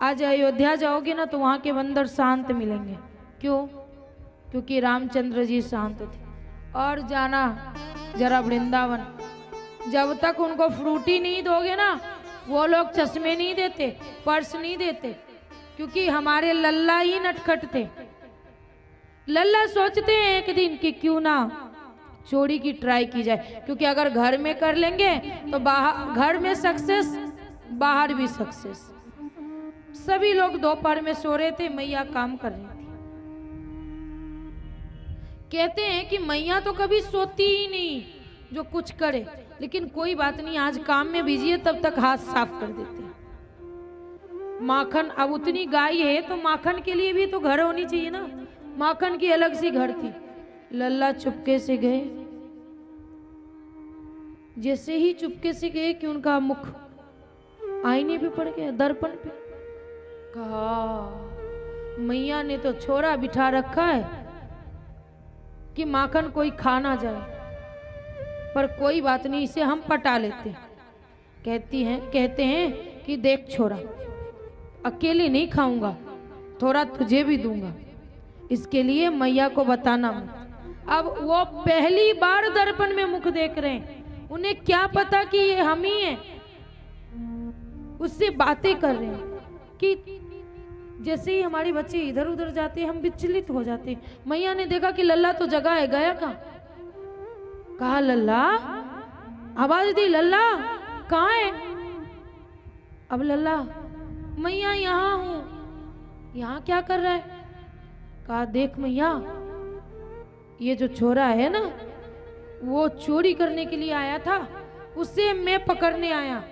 आज अयोध्या जाओगे ना तो वहाँ के बंदर शांत मिलेंगे। क्यों? क्योंकि रामचंद्र जी शांत थे। और जाना जरा वृंदावन, जब तक उनको फ्रूटी नहीं दोगे ना, वो लोग चश्मे नहीं देते, पर्स नहीं देते, क्योंकि हमारे लल्ला ही नटखट थे। लल्ला सोचते हैं एक दिन कि क्यों ना चोरी की ट्राई की जाए, क्योंकि अगर घर में कर लेंगे तो बाहर, घर में सक्सेस, बाहर भी सक्सेस। सभी लोग दोपहर में सो रहे थे, मैया काम कर रही थी। कहते हैं कि मैया तो कभी सोती ही नहीं, जो कुछ करे, लेकिन कोई बात नहीं, आज काम में बिजी है, तब तक हाथ साफ कर देते हैं। माखन, अब उतनी गाय है तो माखन के लिए भी तो घर होनी चाहिए ना, माखन की अलग सी घर थी। लल्ला चुपके से गए, जैसे ही चुपके से गए कि उनका मुख आईने पे पड़ गया, दर्पण पे। कहा मैया ने तो छोरा बिठा रखा है कि माखन कोई खा ना जाए, पर कोई बात नहीं, इसे हम पटा लेते। कहते हैं कि देख छोरा, अकेले नहीं खाऊंगा, थोड़ा तुझे भी दूंगा, इसके लिए मैया को बताना मत। अब वो पहली बार दर्पण में मुख देख रहे हैं, उन्हें क्या पता कि ये हम ही हैं। उससे बातें कर रहे हैं कि जैसे ही हमारे बच्चे इधर उधर जाते हैं हम विचलित हो जाते हैं। मैया ने देखा कि लल्ला तो जगह है, गया कहाँ? कहा लल्ला, आवाज दी, लल्ला कहाँ है? अब लल्ला, मैया यहाँ हूं। यहाँ क्या कर रहा है? कहा देख मैया, ये जो छोरा है ना, वो चोरी करने के लिए आया था, उसे मैं पकड़ने आया,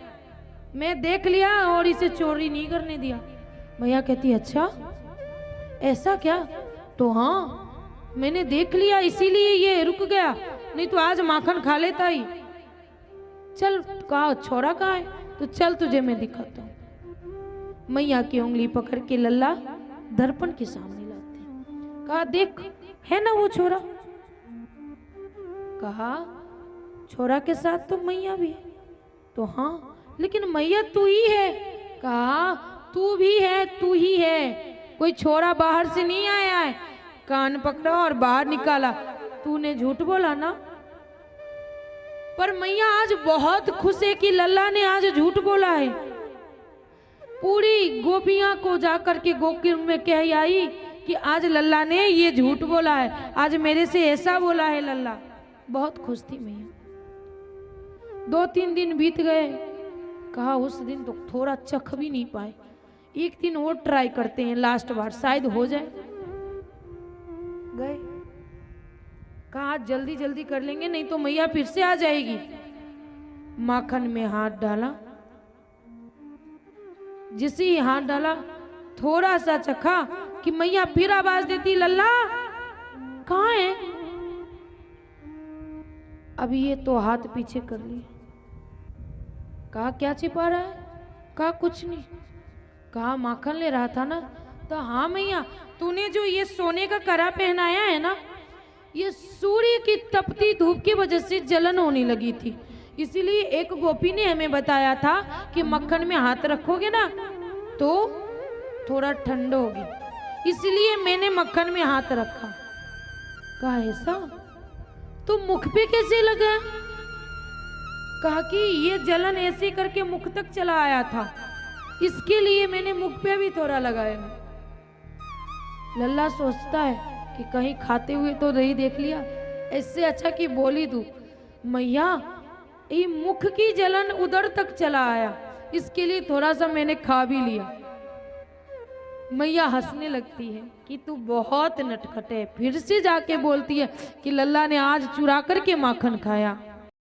मैं देख लिया और इसे चोरी नहीं करने दिया। मैया कहती अच्छा, ऐसा क्या? तो हाँ, मैंने देख लिया इसीलिए ये रुक गया, नहीं तो आज माखन खा लेता ही। चल, कहा छोरा कहाँ है? तो चल तुझे मैं दिखाता हूँ। मैया की उंगली पकड़ के लल्ला दर्पण के सामने लाते। कहा देख, है ना वो छोरा? कहा छोरा के साथ तो मैया भी है। तो हाँ, लेकिन मैया तू ही है। कहा तू भी है, तू ही है, कोई छोरा बाहर से नहीं आया है। कान पकड़ा और बाहर निकाला। तूने झूठ बोला ना? पर मैया आज बहुत खुश है कि लल्ला ने आज झूठ बोला है। पूरी गोपियां को जाकर के गोकुल में कह आई कि आज लल्ला ने ये झूठ बोला है, आज मेरे से ऐसा बोला है लल्ला। बहुत खुश थी मैया। 2-3 दिन बीत गए। कहा उस दिन तो थोड़ा चख भी नहीं पाए, एक दिन और ट्राई करते हैं, लास्ट बार शायद हो जाए। गए, कहा जल्दी जल्दी कर लेंगे, नहीं तो मैया फिर से आ जाएगी। माखन में हाथ डाला, जिसे ही हाथ डाला थोड़ा सा चखा कि मैया फिर आवाज देती लल्ला कहाँ है? अभी ये तो हाथ पीछे कर लिया। कहा क्या छिपा रहा है? कहा कुछ नहीं। कहा माखन ले रहा था ना? तो हाँ मैया, तूने जो ये सोने का कड़ा पहनाया है ना, ये सूर्य की तपती धूप की वजह से जलन होने लगी थी, इसीलिए एक गोपी ने हमें बताया था कि मक्खन में हाथ रखोगे ना तो थोड़ा ठंड होगी, इसलिए मैंने मक्खन में हाथ रखा। कहा ऐसा? तो मुख पे कैसे लगा? कहा कि ये जलन ऐसे करके मुख तक चला आया था, इसके लिए मैंने मुख पे भी थोड़ा लगाया। लल्ला सोचता है कि कहीं खाते हुए तो नहीं देख लिया, इससे अच्छा कि बोली दूं मैया ये मुख की जलन उधर तक चला आया, इसके लिए थोड़ा सा मैंने खा भी लिया। मैया हंसने लगती है कि तू बहुत नटखट है। फिर से जाके बोलती है कि लल्ला ने आज चुरा करके माखन खाया।